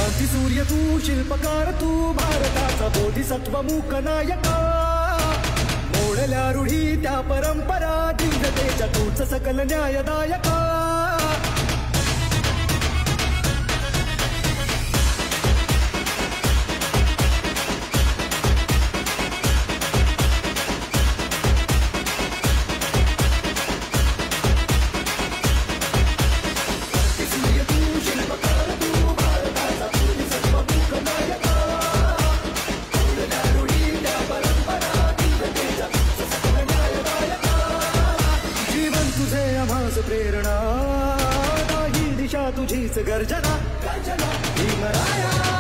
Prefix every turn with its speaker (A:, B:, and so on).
A: क्रांती सूर्य तू, शिल्पकार तू, भारताचा बोधिसत्व मूक नायका. मोडल्या रूढी त्या परंपरा, दिव्यतेच्या तूच सकल न्यायदायका. प्रेरणा ही दिशा तुझीच गर्जना. भीमराया